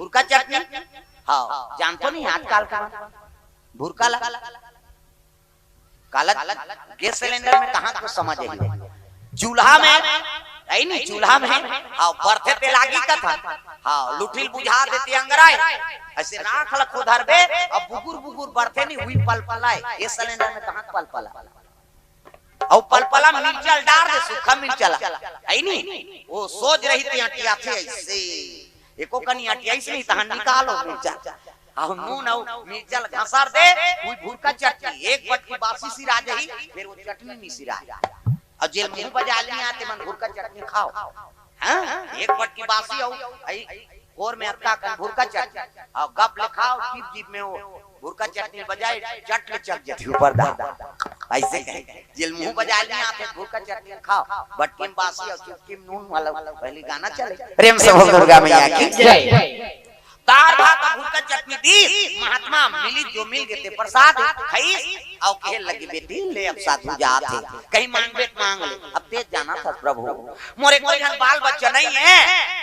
भुरका चटनी। हाँ जानते नहीं आजकल का भुरका काला गैस सिलेंडर में कहाँ कुछ समझ है। चूल्हा में आई नहीं, चूल्हा में हाँ बरथे पे लागी का था। हाँ लुठिल बुझा देती अंगराय ऐसे राख लखो धर बे अब बुगुर बुगुर बरथे नहीं हुई पल पलाए। गैस सिलेंडर में कहाँ पल पला और पल पला मिर्चल डाल दे सूखा मिर्चल आई नहीं। वो सोच रही थी हटिया थे ऐसे एको कनी हटिया से नहीं तहन निकालो मिर्चा और नून और मिर्चल घसर दे कोई भुरका चटनी एक बटकी बासी सिरा जाई फिर वो चटनी नहीं सिरा और जेल मुंह बजा ले आते मन भुरका चटनी खाओ। हां एक बटकी बासी और और में अक्का का भुरका चटनी और गप ले खाओ टीप जीप में वो भुरका चटनी बजाए चट ले चक जाती ऊपर दा ऐसे कहे जेल मुंह बजा ले आते भुरका चटनी खाओ बटकी बासी और चुटकी नून वाला पहले गाना चले प्रेम से हो दुर्गा मैया की जय। तार भात भुरका चटनी दी महात्मा मिली जो मिल गए थे प्रसाद खाई और कहे लगी बेटी ले अब साधु जाते कहीं मांग ले अब तेज जाना था प्रभु मोरे कोई घर बाल बच्चा नहीं है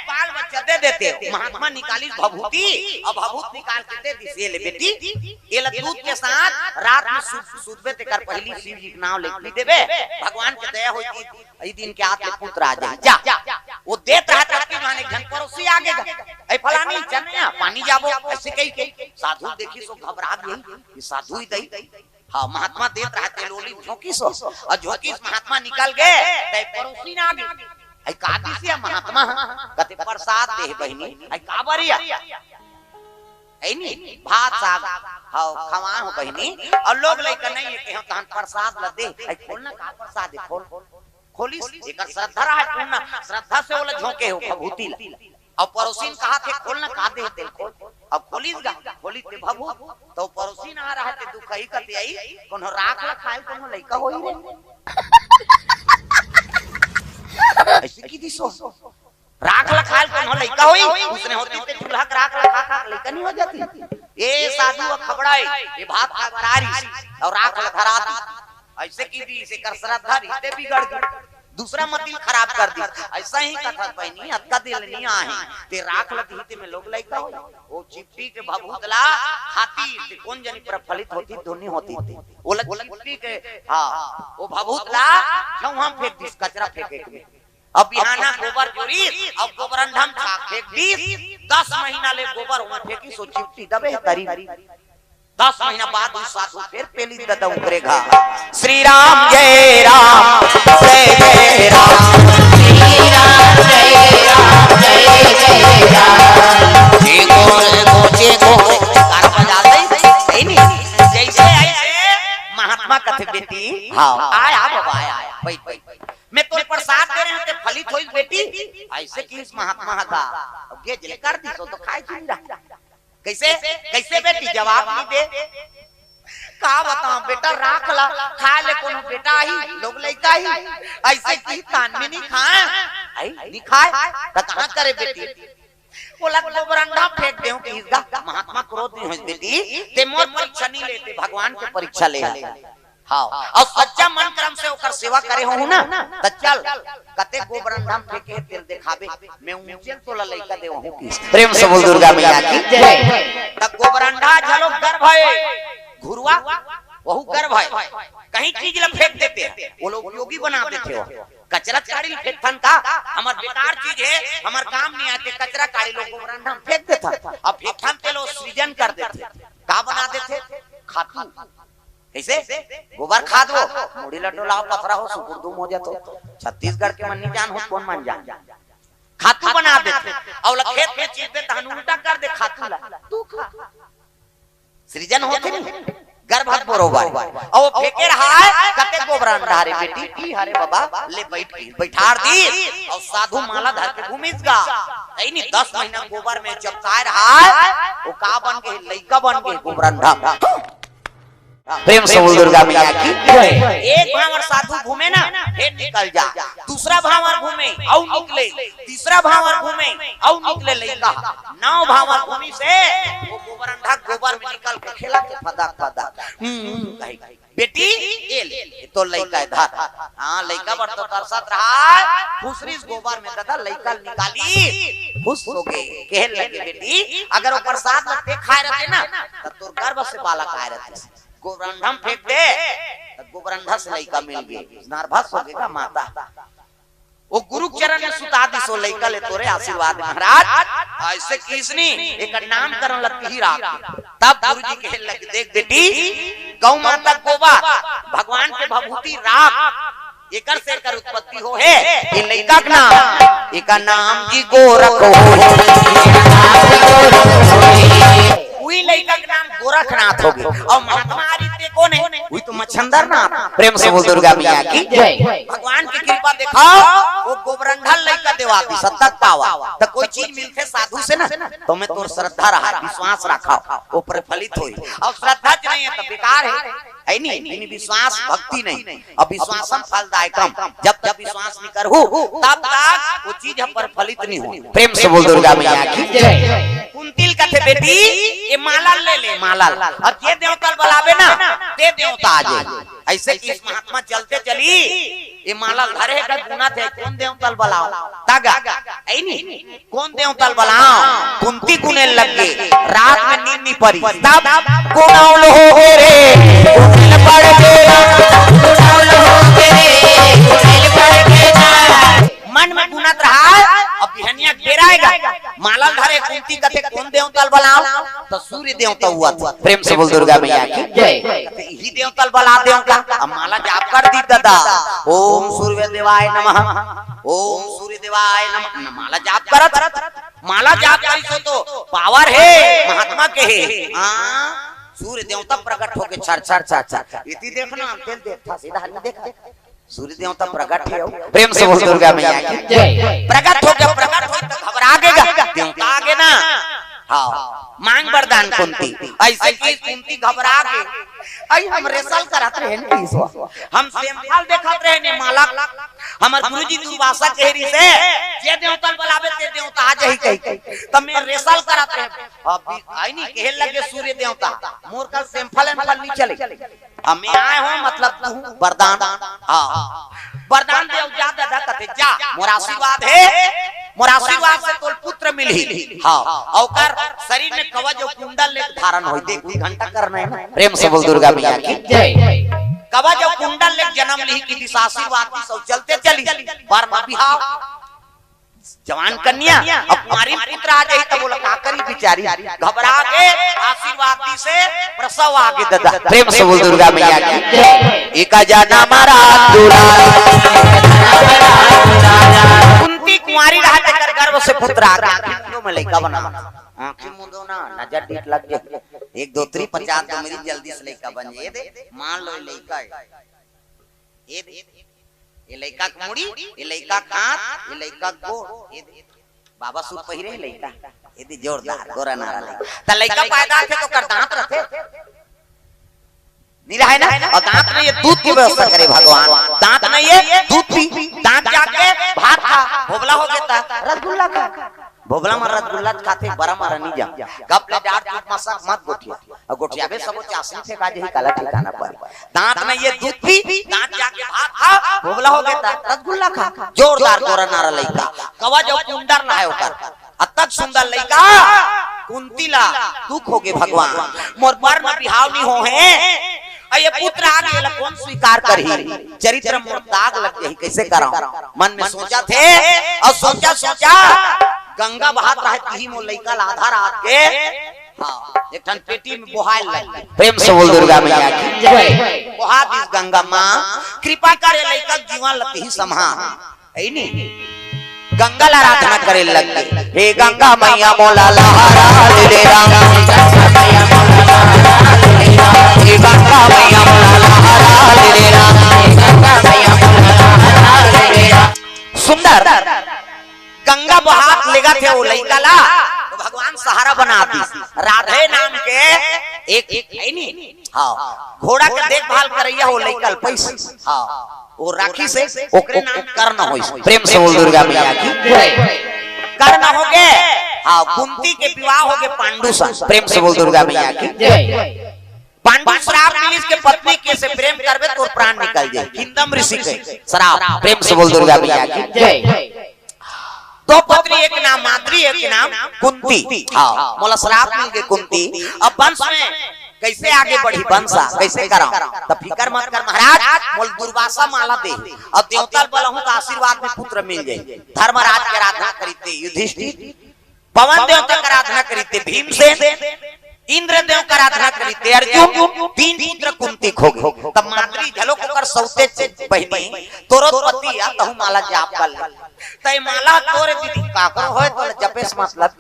बाल बच्चा दे देते। महात्मा निकाली भभूति और भभूत निकाल के दे दी से ले बेटी ये दूध के साथ रात में सुबह तेकर पहली शिव जी के नाम लिख देबे भगवान के दया होई ई दिन के हाथ में पुत्र आ जाए जा वो देत रहा चटनी माने घन पड़ोसी आगे ए फलानी चन्या पानी जाबो ऐसे कही के साधु देखी सो घबरा गई कि साधु ही दई। हाँ महात्मा देत रहा तेलोली झोंकी सो और झोंकी महात्मा निकल गए ते पड़ोसी ना आगे आई का दिसिया महात्मा कते प्रसाद दे बहिनी आई का बरिया ऐ नहीं भात साग हां खवा हो बहिनी और लोग लेकर नहीं है कि हम तहन प्रसाद ल दे आई खोलना का प्रसाद दे खोल खोली एकर श्रद्धा रहा पूर्ण श्रद्धा से ओला झोंके हो भभूति और पड़ोसी कहा थे खोलना का दे तेल खोल अब खोलीगा खोली ते भभू तो पड़ोसी आ रहा थे दुख ही कते आई कोनो राख ल खाए कोनो लइका होई रे ऐसे की दिसो राख ल खाए कोनो लइका होई उसने होती ते चूल्हा का राख ल खा लइका नहीं हो जाती। ए साधु खबड़ाई ये भात का बरारी और राख ल धरा ऐसे की दी से कर श्रद्धा रिश्ते बिगड़ गए दूसरा मतिल खराब कर दी ऐसा ही कथा बहनी अक्का दिल नहीं आहे ते राख लती में लोग लइका हो वो चिपटी के भभूतला खाती ते कौन जनी प्रफलित होती दोनी होती वो चिपटी के हां वो भभूतला क्यों हम फेंक दिस कचरा फेंके के अब बिहाना गोबर चोरी अब गोबरंडम खा फेंक दी 10 महीना ले गोबर वहां फेंकी सो चिपटी दबे तरी 10 महीना बाद उस साधु फिर पेली ददा उतरेगा। श्री राम जय राम जय जय राम श्री राम जय राम जय जय राम जे गो कार बजा दे नहीं जैसे ऐसे महात्मा कथे बेटी हां आया बाबा आया बैठ मैं तो प्रसाद दे रहे हैं ते फलित होई बेटी ऐसे की इस महात्मा का अब ये जले कर दी तो खाए चुन जा कैसे कैसे बेटी जवाब नहीं दे का बताऊं बेटा राख ला खा ले कोनो बेटा ही लोग लइका ही ऐसे की कान में नहीं खाए आई नहीं खाए त कहां करे बेटी बोला गोबरंडा फेंक देऊं कि इसका महात्मा क्रोध नहीं हो बेटी ते मोर परीक्षा नहीं लेते भगवान के परीक्षा ले हां और सच्चा मन क्रम से ओकर सेवा करे हो ना त चल कते गोबरंडा फेंके तेल दिखावे मैं ऊंचे तो लइका दे हूं प्रेम से बोल दुर्गा मैया की जय। त गोबरंडा झलो गर्भ है घुरवा वहु गर्भ है कहीं चीज ल फेंक देते हैं वो लोग उपयोगी बना देते हो कचरा काड़ी फेंकथन का हमर बेकार चीज है हमर काम नहीं आते कचरा काड़ी लोग गोबरंडा फेंक देता अब फेंकथन ते लोग सृजन कर देते का बना देते खातू कैसे गोबर खाद वो मुड़ी लड्डू लाओ पथरा हो सुकुरदुम हो जातो छत्तीसगढ़ के मन नहीं जान हो कौन मान जान खातू बना देते और खेत में चीज दे तहन उल्टा कर दे खातू ला तू खा सृजन होते नहीं गर्भत बरोबर और वो फेंके रहा है कते गोबरान धारे बेटी की हरे बाबा ले बैठार दी और साधु माला धर के घूमिसगा नहीं 10 महीना गोबर में चपकाए रहा है वो का बन के लइका बन के गोबरान धा प्रेम से बोल दुर्गा मैया की जय। एक भावर साधु घूमे ना, फिर निकल जा, दूसरा भावर घूमे और निकले, तीसरा भावर घूमे और निकले लइका, 9 भावर घूमी से वो गोबरंडा गोबर में निकल के खेला के फदक फदक बेटी ये ले तो लइका इधर। हाँ लइका बड़ तो तरसत रहा, दूसरी गोबर में दादा लइका निकाली, खुश हो गए, कहने लगे बेटी अगर वो प्रसाद में ते खाए रहते ना तो तोर गर्भ से बालक आए रहते, गोबरंडा फेंक दे तो गोबरंडा से लइका मिल गए, नर्वस हो गएगा माता। वो गुरु चरण में सुता दी सो लइका ले तोरे आशीर्वाद महाराज ऐसे किसनी एक नाम करन लगती ही रात। तब गुरुजी कहने लगे देख बेटी गौ माता गोबर भगवान के भभूति राख एकर से एकर उत्पत्ति हो है, ये लइका का नाम एका नाम जी गोरख हो, वही लइका का नाम गोरखनाथ हो गया। और महात्मा आदित्य कौन है? वही तो मच्छंदर नाम। प्रेम से बोल दुर्गा मैया की जय। भगवान की कृपा दिखाओ वो गोबरंडा लइका देवाती सत्ता पावा तो कोई चीज मिलते साधु से ना तो मैं तोर श्रद्धा रहा विश्वास रखा वो प्रफलित होई, और श्रद्धा नहीं है तो बेकार है नहीं, विश्वास भक्ति नहीं, अब विश्वासम फलदायकम, जब तक विश्वास नहीं करहु तब तक वो चीज हम प्रफलित नहीं हो। प्रेम से बोल दुर्गा मैया की जय। कुंतिल कहते बेटी ये माला ले ले, माला अब ये देवता बुलावे ना ते देवता आ जाए, ऐसे इस महात्मा चलते चली ये माला घरे का गुना थे, कौन देवता बुलाओ तागा ऐ नहीं, कौन देवता बुलाओ, कुंती गुने लग गए, रात में नींद नहीं पड़ी, तब गुनाउल हो गए रे गुनाउल पड़ गया, गुनाउल हो गए रे गुनाउल पड़ गया, मन में गुनात रहा। अब बिहनिया घेराएगा माला धरे कुंती कथे कौन देवता बुलाओ तो सूर्य देवता हुआ था। प्रेम से बोल दुर्गा मैया की जय। ही देवता बुला देवता, अब माला जाप कर दी दादा, ओम सूर्य देवाय नमः, ओम सूर्य देवाय नमः, माला जाप करत, माला जाप करी सो तो पावर है महात्मा के है। हाँ सूर्य देवता प्रकट होके छर छर छर छर इति देखना तेल देखता सीधा नहीं देखा, सूर्य देवता प्रकट है। प्रेम से बोल दुर्गा मैया की जय। प्रकट हो गया, प्रकट हो तो घबरा गएगा देवता आगे ना, हाँ मांग वरदान कुंती, ऐसे की कुंती घबरा गई, आई हम रेसल करत रहे ने ईसो, हम सेमफल देखत रहे ने माला, हमर गुरुजी दुर्वासा कहरी से जे देवता बुलावे ते देवता आ जाई कहि, तब मैं रेसल करत रहे, अब आई नहीं कहे लगे सूर्य देवता मोर कल सेमफल नहीं चले, अब मैं आए हूं मतलब वरदान, हाँ वरदान दे जा दादा कते जा, मोर आशीर्वाद है, मोर आशीर्वाद से तोल पुत्र मिलही, हाँ औकर शरीर में कवच और कुंडल ले धारण होई, देख 2 घंटा करना है। प्रेम से बोल दुर्गा मैया की जय। कवच और कुंडल ले जन्म ली की दिशा आशीर्वाद की सब चलते चली, पर बिहाव जवान कन्या अब कुमारी पुत्र आ जाए तो बोला का करी बिचारी, घबरा के आशीर्वाद दी से प्रसव आगे दादा। प्रेम से बोल दुर्गा मैया की जय। एका जाना मारा कुंती कुमारी रहा कर गर्भ से पुत्र आ गया, क्यों में लइका बना, आंखें मुंदो ना नजर डीट लग गए, 1 2 3 50 तो मेरी जल्दी से लइका बन जाए, दे मान लो लइका है ये लइका का मुड़ी, ये लइका कांत, ये लइका गोड़, ये बाबा सूट पहिरे लइका, ये दी जोरदार गोरा नारा लइका, त लइका पैदा थे तो कर दांत रहते नहीं रहा है ना, और दांत में ये दूध की व्यवस्था करे भगवान, दांत नहीं है दूध पी, दांत जाके भात खा, भोगला हो गया रसगुल्ला खा, भोगला में रसगुल्ला खाते बड़ा मारा नहीं जा, कब ले डार दूध मसा मत गोठिया, और गोठिया बे सब चासनी से काजे ही काला ठिकाना पर, दांत में ये दूध पी, दांत जाके भात खा, भोगला हो गया रसगुल्ला खा, जोरदार गोरा नारा लइका, कवच और कुंडल ना है ओकर, अतक सुंदर लइका, कुंतीला दुख हो गए भगवान, मोर पर में बिहाव नहीं हो है, ये पुत्र आ गया कौन स्वीकार करही, चरित्र मोर दाग लग गई कैसे कराऊं, मन में सोचा थे और सोचा सोचा गंगा बहात रहे ही मोर लइका आधा रात के, हाँ एक ठन पेटी में बोहाल लग, प्रेम से बोल दुर्गा मैया की जय। बोहा दी गंगा मां कृपा करे लइका जीवन लती ही संभाल, है नहीं गंगा आराधना करे लग गई, हे गंगा मैया मोला लहरा ले राम, हे गंगा मैया मोला लहरा ले राम, गंगा मैया मोला लहरा ले राम। सुंदर गंगा बहात लेगा थे वो लइका ला, तो भगवान सहारा बना दी। राधे नाम के एक है नी, हाँ घोड़ा के देखभाल करैया हो लइकल पैसे, हाँ वो राखी से ओकरे नाम कर्ण होई। प्रेम से बोल दुर्गा मैया की कर्ण हो गए। हाँ कुंती के विवाह हो गए पांडु से। प्रेम से बोल दुर्गा मैया की। पांडु श्राप मिली के पत्नी के से प्रेम करबे तो प्राण निकल जाए। किंदम ऋषि के श्राप। प्रेम से बोल दुर्गा मैया की। दो पत्नी, एक नाम माद्री एक नाम कुंती। हाँ मोला श्राप मिल गए कुंती। अब वंश में कैसे आगे बढ़ी वंशा कैसे करा, तब फिकर मत कर महाराज, मोल दुर्वासा माला दे और देवता बलहु का आशीर्वाद में पुत्र मिल जाए। धर्मराज की आराधना करीते युधिष्ठिर, पवन देवता की आराधना करीते भीमसेन, इंद्र देव का आराधना करीते अर्जुन, तीन पुत्र कुंती खो गए। तब माद्री झलोक कर सौते बहनी तोरो पति आ तहु माला जाप कर ले। तय माला तोरे दीदी काकर होय तो जपेस मतलब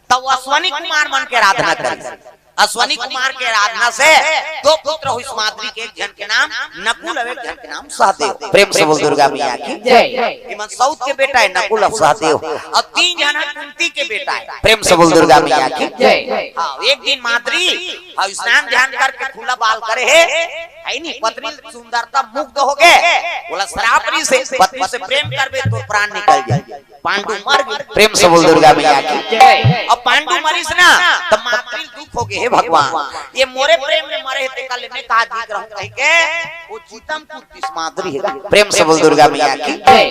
तब अश्वनी कुमार मन के आराधना करी। अश्वनी कुमार के आराधना से दो पुत्र हुई माद्री के, एक जन के नाम नकुल और एक जन के नाम सहदेव। प्रेम से बोल दुर्गा मैया की जय। इमन सौत के बेटा है नकुल और सहदेव और तीन जन कुंती के बेटा है। प्रेम से बोल दुर्गा मैया की जय। हाँ एक दिन माद्री स्नान ध्यान करके खुला बाल करे है नहीं, पत्नी सुंदरता मुग्ध हो गए। बोला श्रापरी से पत्नी से प्रेम करबे तो प्राण निकल जाए। पांडु मर गए। प्रेम से बोल दुर्गा मैया की जय। अब पांडु मरीस ना तब माद्री दुख हो गए, हे भगवान ये मोरे प्रेम में मरे हे तेका लेने का जीत रहूं कह के वो जीतम कुंती माद्री है। प्रेम से बोल दुर्गा मैया की जय।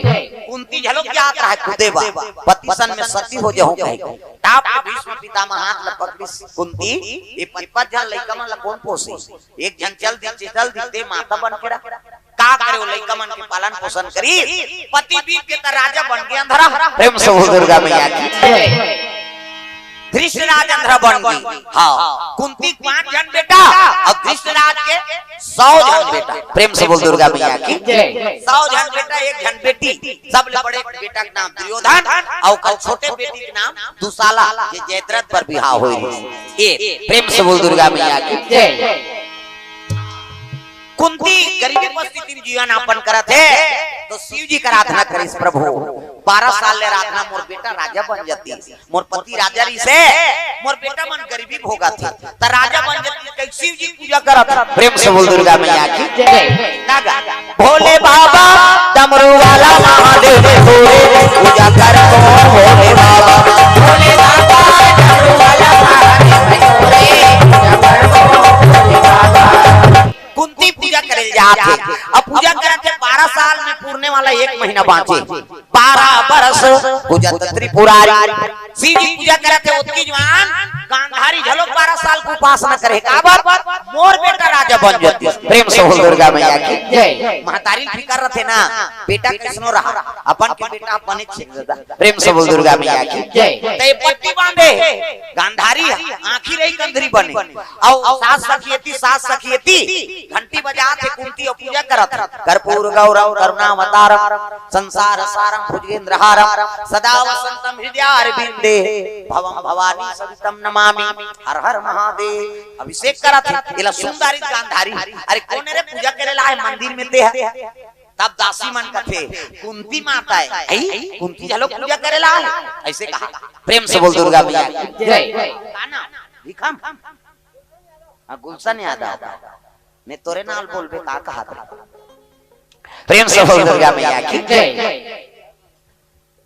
कुंती झलोक क्या आता है कुदेवा पतिसन में सती हो जाऊं कह के टाप भीष्म पितामह हाथ ल पकड़ी कुंती ये 55 जन लइका मन ल कौन पोसी, एक जन चल दी माता बन के का करे वो लइका मन के पालन पोषण करी, पति बीत के त राजा बन गया अंधरा। प्रेम से बोल दुर्गा मैया की जय। धृष्टराज अंधरा बन गई। हाँ कुंती 5 जन बेटा और धृष्टराज के 100 जन बेटा। प्रेम से बोल दुर्गा मैया की जय। 100 जन बेटा 1 जन बेटी। सब ले बड़े बेटा के नाम दुर्योधन और कल छोटे बेटी के नाम दुशाला ये जयद्रथ पर बिहार हुई। ये प्रेम से बोल दुर्गा मैया की जय। कुंती गरीबी परिस्थिति में जीवन यापन करत है तो शिव जी का आराधना करिस। प्रभु 12 साल ले आराधना मोर बेटा राजा बन जाती, मोर पति राजा रही से मोर बेटा मन गरीबी भोगा थी त राजा बन जाती, कई शिव जी पूजा करत। प्रेम से बोल दुर्गा मैया की जय। नागा भोले बाबा डमरू वाला महादेव पूजा कर भोले बाबा, भोले बाबा डमरू वाला महादेव पूजा कर भोले बाबा। कुंती पूजा करे जाते। अब पूजा करते 12 साल में पूरने वाला 1 महीना बांचे। 12 बरस पूजा त्रिपुरारी शिव जी पूजा करते उतकी जवान गांधारी झलोक 12 साल को उपासना करे का बात मोर बेटा राजा बन जाती। प्रेम से बोल दुर्गा मैया की जय। महतारी फिकर रथे ना बेटा किसनो रहा अपन के बेटा अपने छेदा। प्रेम से बोल दुर्गा मैया की जय। ते पट्टी बांधे गांधारी आंखी रही कंधरी बने और सास सखियती घंटी बजाते कुंती और पूजा करत। कर्पूर गौरव करुणावतारम संसार सारम भुजगेंद्रहारम सदा वसंतम हृदयारविंदे भवम भवानी सवितम नमामि हर हर महादेव। अभिषेक करत इला सुंदरी गांधारी। अरे कौन रे पूजा करेला है मंदिर में ते है तब दासी मन कथे कुंती माता है कुंती झलो पूजा करेला है ऐसे कहा। प्रेम से बोल दुर्गा मैया की जय। काना दिखम गुलशन याद आता ने तोरे नाल बोलबे का कहा था। प्रेम से बोल दुर्गा मैया की जय।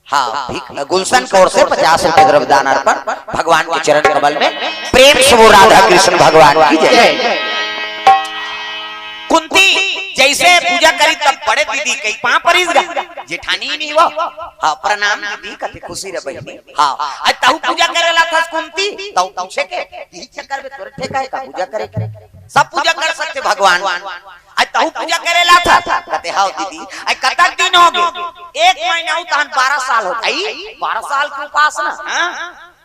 हाँ गुलशन कौर से 50 रुपए द्रव्यदान अर्पण भगवान के चरण कमल में। प्रेम से वो राधा कृष्ण भगवान की जय। कुंती जैसे पूजा करी तब बड़े दीदी कई पां परिस गा जेठानी नहीं वो हाँ प्रणाम दीदी कते खुशी रे बहनी। हाँ आज ताऊ पूजा करेला था कुंती ताऊ पूछे के दी चक्कर में तोरे ठेका है का पूजा करे सब पूजा कर सकते भगवान। आज ताऊ पूजा करेला था कहते हां दीदी आज कतक दिन हो गए 1 महीना हो तहन 12 साल हो गई 12 साल की उपासना। हां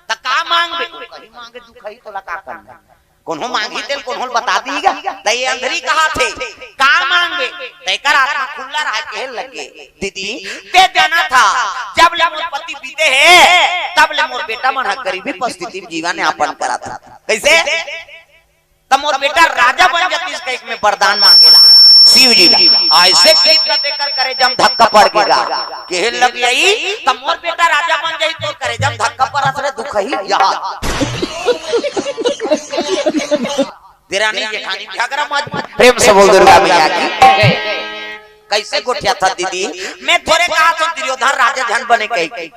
त का मांगबे कहीं मांगे दुखई तोला का करना कोनो मांगी तेल कोनो बता दीगा त ये अंधरी कहा थे का मांगबे तेकर आत्मा खुला रह के लगे दीदी ते देना था जब ले मोर पति बीते है तब ले मोर बेटा मन गरीबी परिस्थिति में जीवन यापन करा था। कैसे तब मोर बेटा राजा बन जाती इसका एक में वरदान मांगेला शिव जी ऐसे कृष्ण देकर करे जम धक्का पड़ गया के लग गई तब मोर बेटा राजा बन जाई तो करे जम धक्का पर असरे दुख ही यहाँ देरानी जेठानी झगड़ा मत प्रेम से बोल दुर्गा मैया की कैसे गोठिया था दीदी मैं थोड़े कहा तो दुर्योधन राजा धन बने कही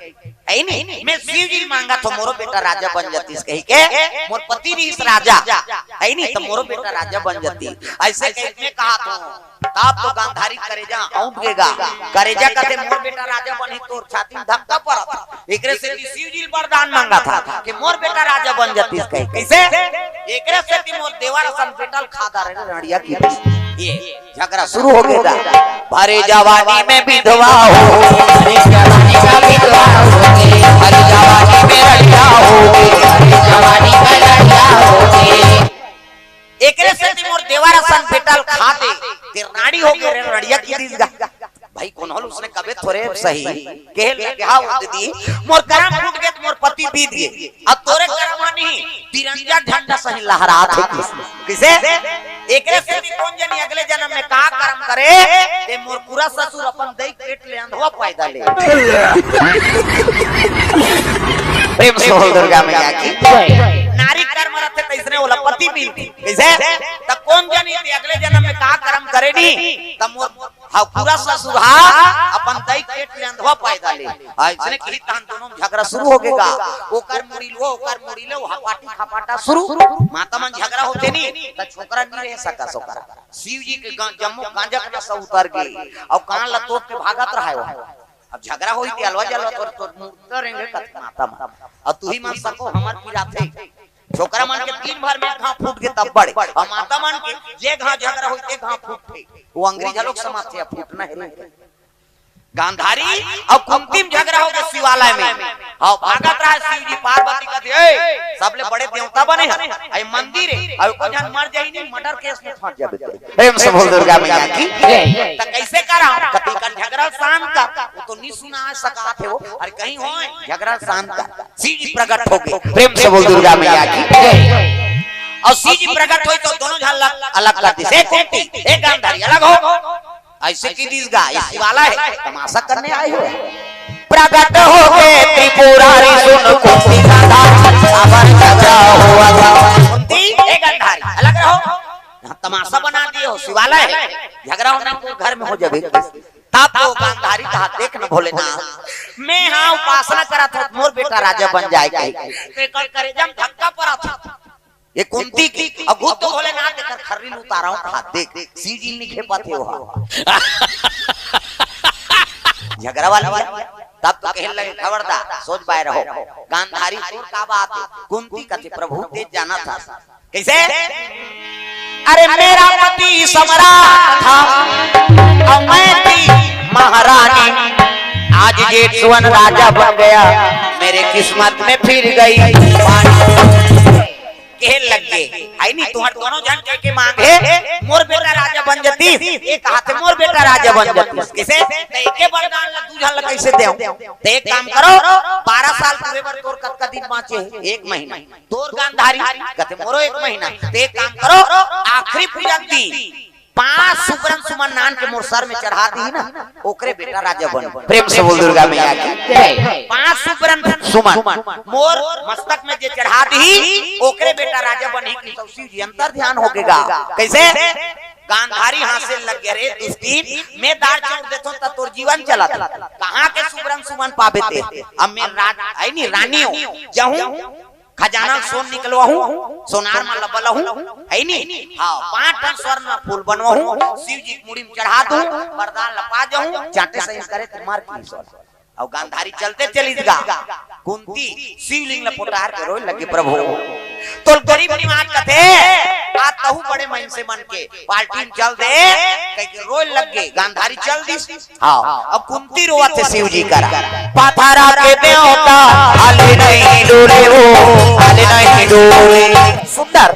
है नहीं मैं शिव जी मांगा तो मोरो बेटा राजा बन जाती कही के मोर पति नहीं इस राजा है नहीं तो मोरो बेटा राजा बन जाती ऐसे कही मैं कहा तब तो गांधारी करेजा औंधेगा करेजा कहते मोर बेटा राजा बनी तोर छाती में धक्का पड़ा एकरे से शिव जी वरदान मांगा था कि मोर बेटा राजा बन जाती कही कैसे एकरे से मोर देवारा सन बेटल खादा रे रड़िया की ये झगड़ा शुरू हो गया भरे जवानी में विधवा हो भरे जवानी का विधवा हो भरे जवानी में रड़िया हो भरे जवानी का रड़िया हो एकरे से मोर देवारा सन बेटल खाते ते रानी हो गए रड़िया की दीसगा भाई कौन होल उसने कबे थोड़े सही कहल के हां दीदी मोर करम फूट गए मोर पति बीत गए अब तोरे करम नहीं तिरंगा झंडा सही लहरात है किसे एकरे से भी कौन जानी अगले जन्म में का कर्म करे ते मोर पूरा ससुर अपन दई पेट ले अंधवा पैदा ले प्रेम से बोल दुर्गा मैया की नारी कर्म रथे तैसने होला पति भी कैसे त कौन जानी ते अगले जन्म में का कर्म करे नी त मोर हां पूरा ससुर अपन दई पेट ले अंधवा पैदा ले ऐसने की तान दोनों झगड़ा शुरू हो गएगा ओकर मुड़ी लो हपाटी खपाटा शुरू माता मन झगड़ा होते नी त छोकरा नहीं रह सका सोकरा शिव जी के जम्मू गांजा का सब उतर गई और कान लतोट के भागत रहा है अब झगड़ा होई थी अलवा जलवा तो मुतरेंगे माता और तू ही मान सको हमार पीड़ा थे छोकरा मन के तीन बार में घा फूट के तब बड़े और माता मन के जे घा झगड़ा होई ते घा फूट थे वो अंग्रेज लोग समाते फूटना है गांधारी और कुंती में झगड़ा हो गया शिवालय में और भागत रहा शिव जी पार्वती कहते ए सबले बड़े देवता बने हैं आई मंदिर है और को जन मर जाई नहीं मर्डर केस में फंस जाबे प्रेम से बोल दुर्गा मैया की त कैसे करा कति का झगड़ा शांत का वो तो नहीं सुना सका थे वो अरे कहीं हो झगड़ा शांत का शिव जी प्रकट हो गए प्रेम से बोल दुर्गा मैया की और शिव जी प्रकट हुई तो दोनों झलक अलग कर दी से कुंती एक गांधारी अलग हो ऐसे की दीस गाय शिवाला है तमाशा करने आए हो प्रकट हो गए त्रिपुरारी सुन कुंती गांधारी अबर झगड़ा हुआ कुंती एक गांधारी अलग रहो तमाशा बना दिए हो शिवाला है झगड़ा होना तो घर में हो जाबे तब तो गांधारी कहा देख न भोलेनाथ मैं हां उपासना करा था मोर बेटा राजा बन जाएगा करे जब धक्का पड़ा था ये कुंती की अगुत तो भोलेनाथ देकर खर्री उतारा हूं खा देख सीजी लिखे पाते हो झगड़ा वाला तब तो कहने लगे खबरदार सोच पाए रहो गांधारी तोर का बात कुंती कथी प्रभु तेज जाना था कैसे अरे मेरा पति सम्राट था और मैं थी महारानी आज जेठ सुवन राजा बन गया मेरे किस्मत में फिर गई के लग गए आई नहीं तुम्हारे दोनों जन के मांगे मोर बेटा राजा बन जाती एक हाथ मोर बेटा राजा बन जाती कैसे एके वरदान ला दूजा ला कैसे देऊं तो एक काम करो 12 साल पूरे बर तोर कत दिन बाँचे 1 महीना तोर गांधारी कहते मोरो 1 महीना तो एक काम करो आखिरी पूजा दी 5 सुबरन सुमन नान के मोर सर में चढ़ा दी ना ओकरे बेटा राजा बन प्रेम से बोल दुर्गा मैया की 5 सुबरन सुमन मोर मस्तक में जे चढ़ा दी ओकरे बेटा राजा बन ही तो शिव जी अंतर ध्यान हो गएगा कैसे गांधारी हाथ से लग गया रे दुष्टीन मैं दार चौक देतो त तोर जीवन चलत कहां के सुबरन सुमन पाबे ते अब मैं आई नहीं रानी हूं जाऊं खजाना सोन निकलवा हूं सोनार में लबला हूं है नहीं हां 5 टन स्वर्ण में फूल बनवा हूं शिव जी मुड़ी में चढ़ा दूं वरदान लपा जाऊं चाटे सही करे तुम्हार की और गांधारी चलते चलीगा कुंती शिवलिंग लपोटार के रोए लगे प्रभु तो गरीब निवास कथे आ तहु बड़े मन से मन के पार्टी में चल दे कह के रोए लग गए गांधारी चल दी हां अब कुंती रोवत थे शिव जी करा पाथरा के देवता हाले नहीं डोले वो हाले नहीं डोले सुंदर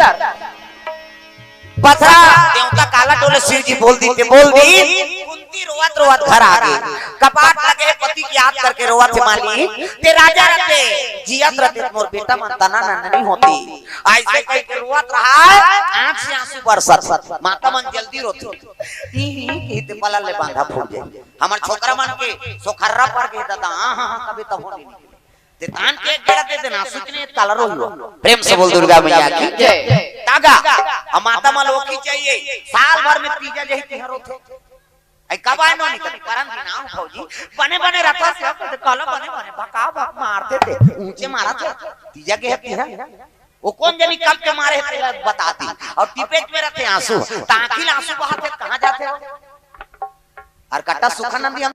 पथरा देवता काला डोले शिव जी बोल दी कुंती कुंती रोवत रोवत घर आ गई, कपाट लगे पति की याद करके रोवत थे माली ते राजा रहते जियत रहते मोर बेटा मनता ना नहीं होती, ऐसे कह के रोवत रहा, आंख से आंसू बरसत, माता मन जल्दी रोती कहते पला ले बांधा फूट जाए, हमार छोकरा मन के सोखर्रा पर के दादा हां कभी तब होनी ते तान के गेड़ा दे देना सुतने कलर हो, प्रेम से बोल दुर्गा मैया की जय। तागा हम माता मलोकी चाहिए साल भर में तीजा जही तिहर होथे, आई कब आए नो निकल परम नाम फौजी बने बने रथा से अब कल बने बने भका भक मारते थे, ऊंचे मारा थे तीजा के है तिहर वो कौन जनी कब के मारे थे बताती, और टिपेट में रहते आंसू ताकिल आंसू बहाते कहां जाते हो, और कट्टा सुखानंदी हम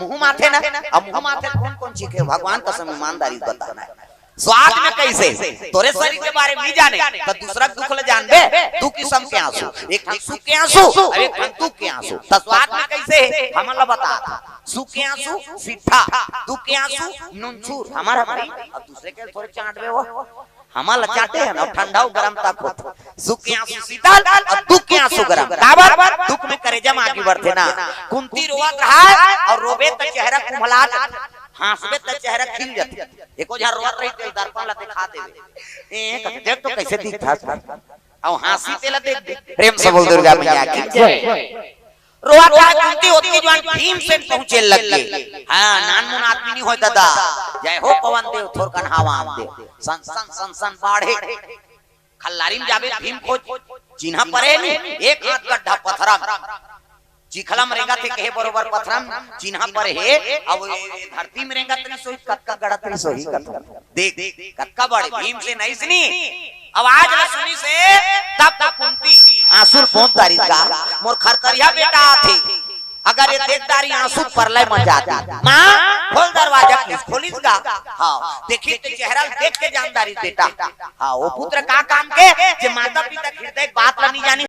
मुंह माथे ना, अब मुंह माथे कौन कौन चीखे भगवान कसम ईमानदारी बताना है, स्वाद में कैसे तोरे शरीर के बारे में जाने तो दूसरा दुख ले जान बे, दू किस्म के आंसू, एक सुख के आंसू और एक दुख के आंसू, तो स्वाद में कैसे हमला बता, सुख के आंसू सीठा, दुख के आंसू नूनछूर हमारा भाई, और दूसरे के थोड़े चाट बे वो हमारा चाटे है ना ठंडा गरम तक हो, सुख के आंसू शीतल और दुख के आंसू गरम, काबर दुख में करेजम आगे बढ़ते ना, कुंती रोवत रहा और रोबे तो चेहरा कुम्हला हंसबे तो चेहरा खिल जाते, एको जहां रोवत रही तो दर्पण ला दिखा देवे ए देख तो कैसे दिखता और हंसी तेला देख, प्रेम से बोल दुर्गा मैया की जय। रोवत रहा कुंती होती जवान भीम से पहुंचे लगे, हां नान मुन आदमी नहीं होय दादा, जय हो पवन देव थोर कन्हावा आम देव सन सन सन सन बाढ़े खल्लारी में जाबे भीम खोज चिन्हा परे नहीं, एक हाथ गड्ढा पथरा चिखला में रेंगा थे कहे बरोबर पथरम चिन्हा पर है, अब धरती में रेंगा तरी सोई कक्का गड़ा तरी सोई देख कक्का बड़े भीम से नहीं सुनी आवाज न सुनी से तब कुंती आंसू पहुंच तारी का मोर खरतरिया बेटा थे, अगर ये देखदारी आंसू परलय मच जाती, मां खोल दरवाजा खोलिस गा, हां देखी तो चेहरा देख के जानदारी बेटा, हां वो पुत्र का काम के जे माता पिता हृदय बात नहीं जानी